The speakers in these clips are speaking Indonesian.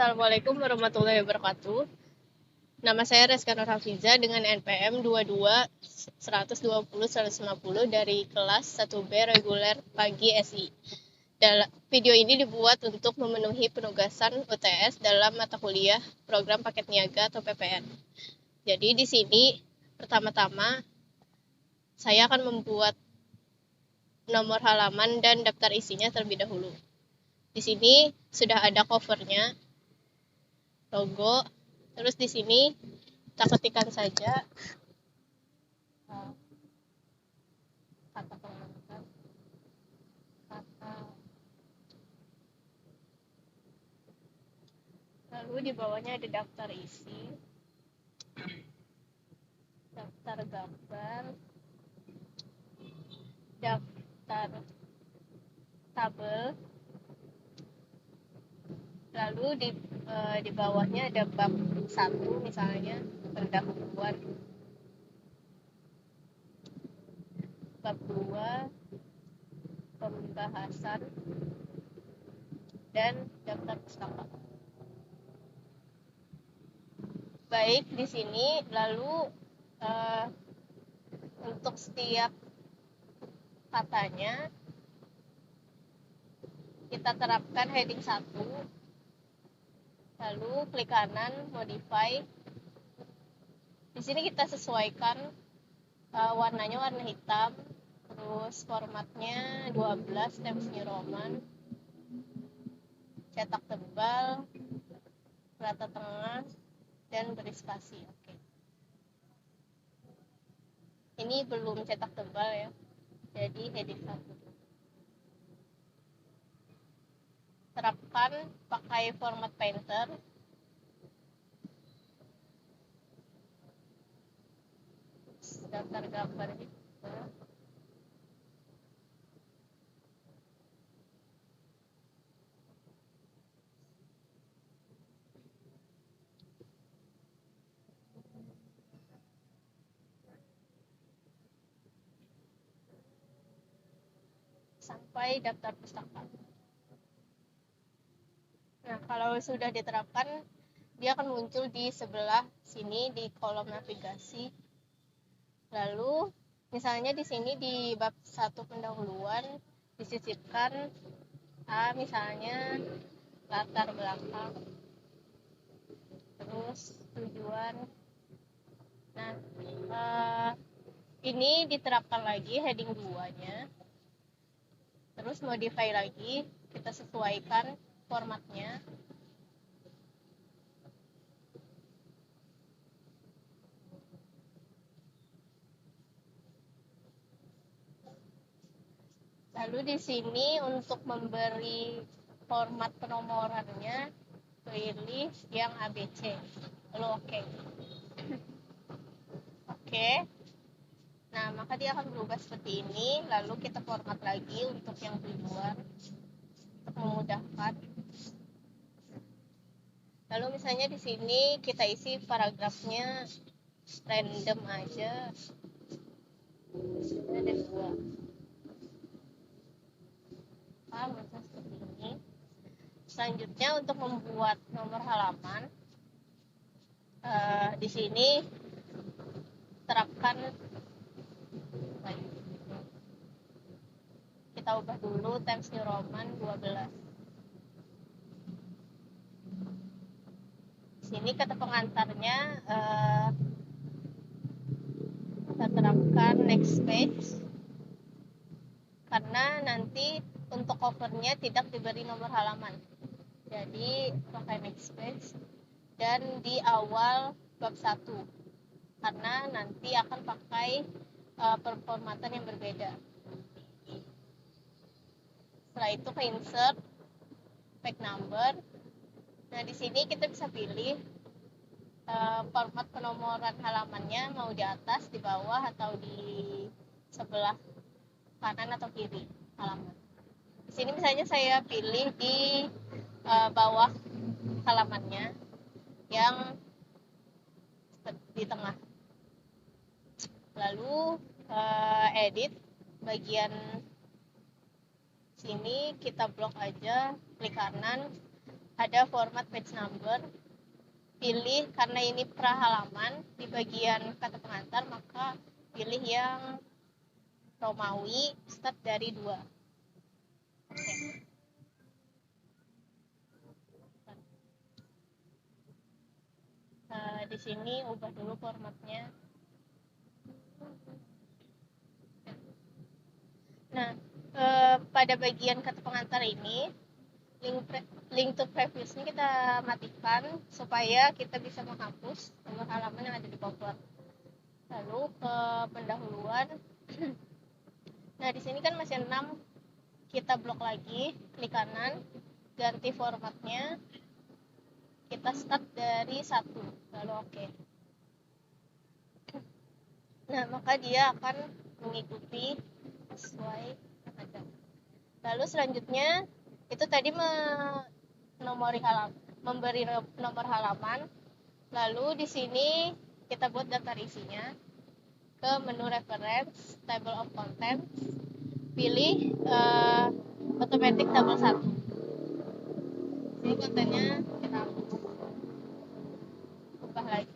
Assalamualaikum warahmatullahi wabarakatuh. Nama saya Reska Nur Hafiza dengan NPM 22 120 150 dari kelas 1B reguler pagi SI. Video ini dibuat untuk memenuhi penugasan UTS dalam mata kuliah program paket niaga atau PPN. Jadi di sini pertama-tama saya akan membuat nomor halaman dan daftar isinya terlebih dahulu. Di sini sudah ada covernya, logo. Terus di sini kita ketikkan saja kata pengantar, lalu di bawahnya ada daftar isi, daftar gambar, daftar tabel, lalu di bawahnya ada bab 1 misalnya pendahuluan, bab 2 pembahasan, dan daftar pustaka. Baik, di sini lalu untuk setiap katanya kita terapkan heading 1, lalu klik kanan modify. Di sini kita sesuaikan warnanya warna hitam, terus formatnya 12 Times New Roman, cetak tebal, rata tengah, dan beri spasi. Oke. Ini belum cetak tebal ya, jadi heading 1. Terapkan pakai format Painter. Daftar gambar juga. Sampai daftar pustaka. Nah, kalau sudah diterapkan, dia akan muncul di sebelah sini di kolom navigasi. Lalu, misalnya di sini di bab 1 pendahuluan disisipkan misalnya latar belakang, terus tujuan. Nah, ini diterapkan lagi heading 2-nya. Terus modify lagi, kita sesuaikan formatnya. Lalu di sini untuk memberi format penomorannya pilih yang ABC. Lalu oke. Oke. Nah, maka dia akan berubah seperti ini. Lalu kita format lagi untuk yang tujuan untuk memudahkan. Lalu misalnya di sini kita isi paragrafnya random aja. Ada 2. Seperti ini. Selanjutnya untuk membuat nomor halaman, di sini terapkan lagi. Kita ubah dulu Times New Roman 12. Sini kata pengantarnya kita terapkan next page, karena nanti untuk covernya tidak diberi nomor halaman, jadi pakai next page. Dan di awal bab 1, karena nanti akan pakai performatan yang berbeda. Setelah itu ke insert page number. Nah, di sini kita bisa pilih format penomoran halamannya mau di atas, di bawah, atau di sebelah kanan atau kiri halaman. Di sini misalnya saya pilih di bawah halamannya yang di tengah. Lalu edit bagian sini kita blok aja, klik kanan, ada format page number. Pilih, karena ini per halaman, di bagian kata pengantar maka pilih yang Romawi, start dari 2. Oke. Di sini ubah dulu formatnya. Nah, pada bagian kata pengantar ini, link to previous-nya kita matikan supaya kita bisa menghapus nomor halaman yang ada di cover. Lalu ke pendahuluan. Nah, di sini kan masih 6, kita blok lagi, klik kanan, ganti formatnya, kita start dari 1, lalu oke. Nah, maka dia akan mengikuti sesuai yang ada. Lalu selanjutnya itu tadi memberi nomor halaman. Lalu di sini kita buat daftar isinya. Ke menu reference, table of contents, pilih automatic table 1. Ini kontennya kita ubah lagi.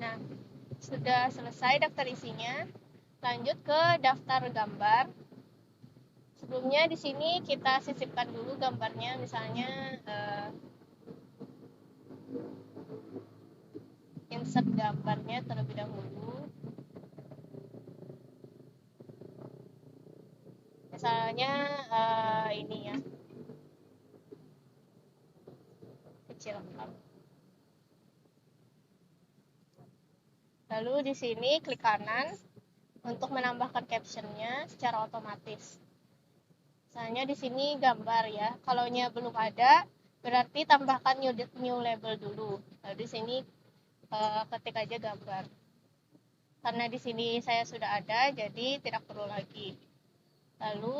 Nah, sudah selesai daftar isinya, lanjut ke daftar gambar. Sebelumnya di sini kita sisipkan dulu gambarnya, misalnya insert gambarnya terlebih dahulu. Misalnya ini ya, kecil. Lalu di sini klik kanan untuk menambahkan captionnya secara otomatis. Misalnya di sini gambar ya. Kalau belum ada, berarti tambahkan new label dulu. Lalu di sini ketik aja gambar. Karena di sini saya sudah ada, jadi tidak perlu lagi. Lalu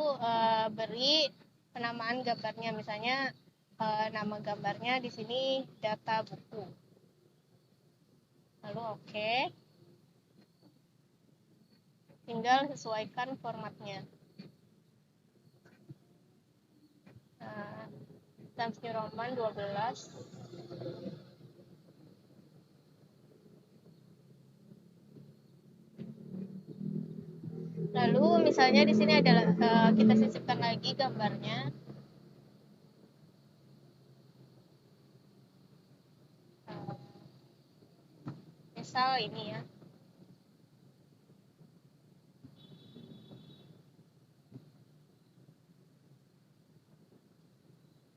beri penamaan gambarnya, misalnya nama gambarnya di sini data buku. Lalu oke. Tinggal sesuaikan formatnya. Times New Roman 12. Lalu misalnya di sini adalah kita sisipkan lagi gambarnya. Misal ini ya.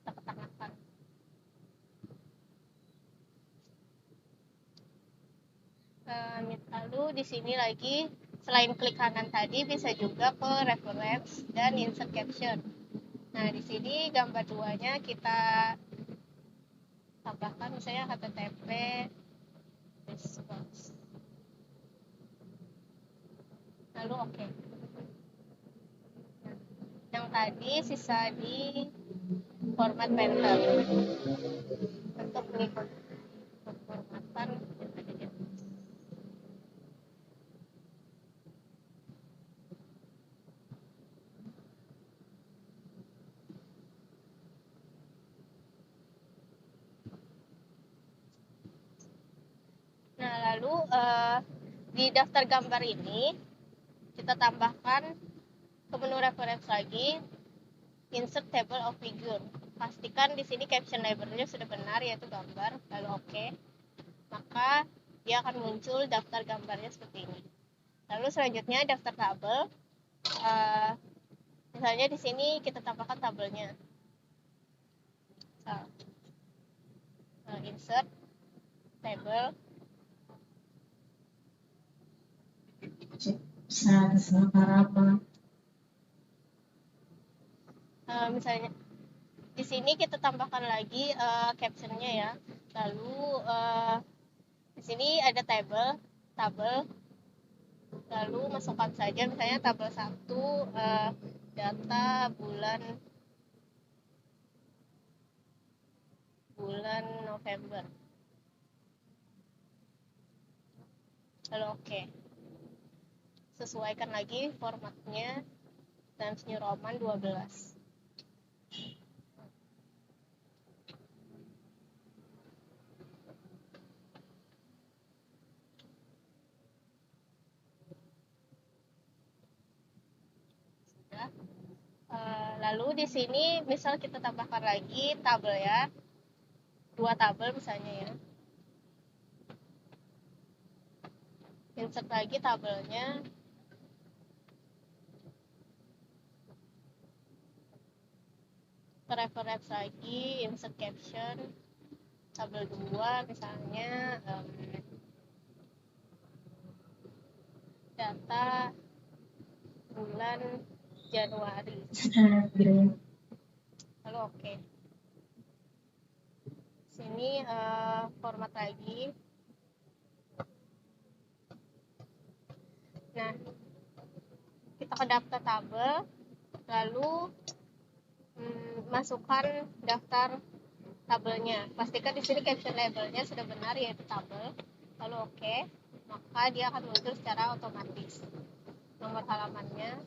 Kita ketangakan. Lalu di sini lagi, selain klik kanan tadi, bisa juga ke reference dan insert caption. Nah, di sini gambar 2-nya kita tambahkan misalnya HTTP response. Lalu oke. Yang tadi sisa di format painter untuk mengikut formatan yang ada di atas. Nah, lalu di daftar gambar ini kita tambahkan ke menu reference lagi, insert table of figure. Pastikan di sini caption labelnya sudah benar, yaitu gambar, lalu oke. Maka dia akan muncul daftar gambarnya seperti ini. Lalu selanjutnya daftar tabel. Misalnya di sini kita tambahkan tabelnya. Insert table. Misalnya di sini kita tambahkan lagi captionnya ya. Lalu di sini ada tabel. Lalu masukkan saja misalnya tabel 1 data bulan November. Lalu oke. sesuaikan lagi formatnya Times New Roman 12. Sudah. Lalu di sini misal kita tambahkan lagi tabel ya, 2 tabel misalnya ya. Insert lagi tabelnya. Reference lagi, insert caption, tabel 2 misalnya data bulan Januari. Lalu oke. Sini format lagi. Nah, kita ke daftar tabel, lalu masukkan daftar tabelnya. Pastikan di sini caption labelnya sudah benar yaitu tabel. Lalu oke, maka dia akan muncul secara otomatis. Nomor halamannya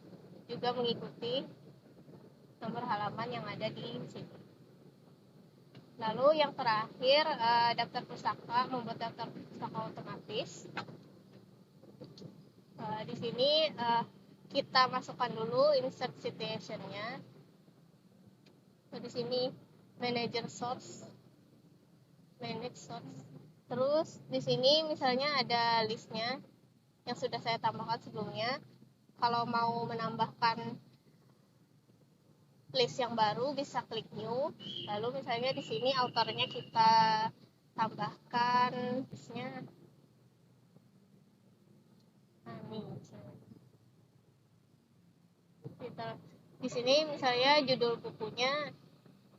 juga mengikuti nomor halaman yang ada di sini. Lalu yang terakhir, daftar pustaka, membuat daftar pustaka otomatis. Di sini kita masukkan dulu insert citation-nya. Di sini manage source. Terus di sini misalnya ada listnya yang sudah saya tambahkan sebelumnya. Kalau mau menambahkan list yang baru bisa klik new. Lalu misalnya di sini autornya kita tambahkan listnya. Nah, di sini misalnya judul bukunya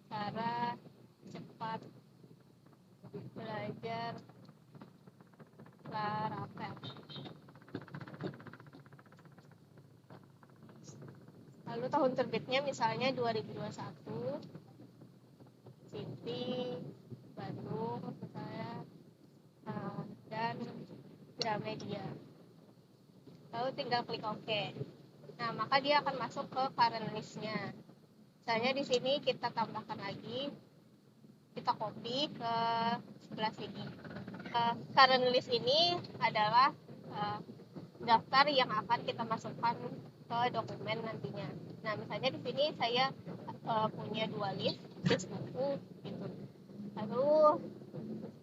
cara cepat belajar Laravel. Lalu tahun terbitnya misalnya 2021, City, Bandung misalnya, dan Gramedia. Lalu tinggal klik OK. Nah, maka dia akan masuk ke current list-nya. Misalnya di sini kita tambahkan lagi, kita copy ke sebelah sini. Current list ini adalah daftar yang akan kita masukkan ke dokumen nantinya. Nah, misalnya di sini saya punya 2 list buku gitu.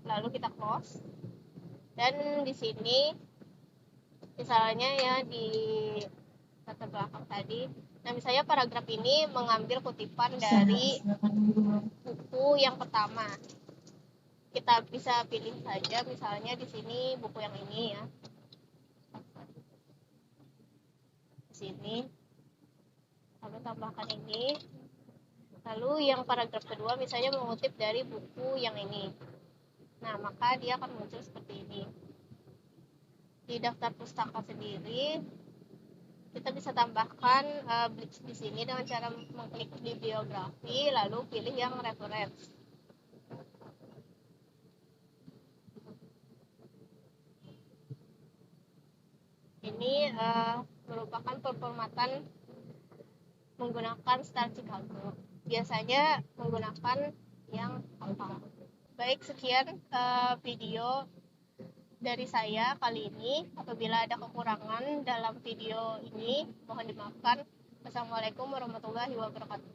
Lalu kita close. Dan di sini misalnya ya di latar belakang tadi, nah misalnya paragraf ini mengambil kutipan dari buku yang pertama. Kita bisa pilih saja misalnya di sini buku yang ini ya. Di sini. Lalu tambahkan ini. Lalu yang paragraf kedua misalnya mengutip dari buku yang ini. Nah, maka dia akan muncul seperti ini. Di daftar pustaka sendiri kita bisa tambahkan di sini dengan cara mengklik bibliografi lalu pilih yang reference. Ini merupakan performatan menggunakan Star Chicago. Biasanya menggunakan yang apa? Baik, sekian video dari saya kali ini. Apabila ada kekurangan dalam video ini, mohon dimaafkan. Wassalamualaikum warahmatullahi wabarakatuh.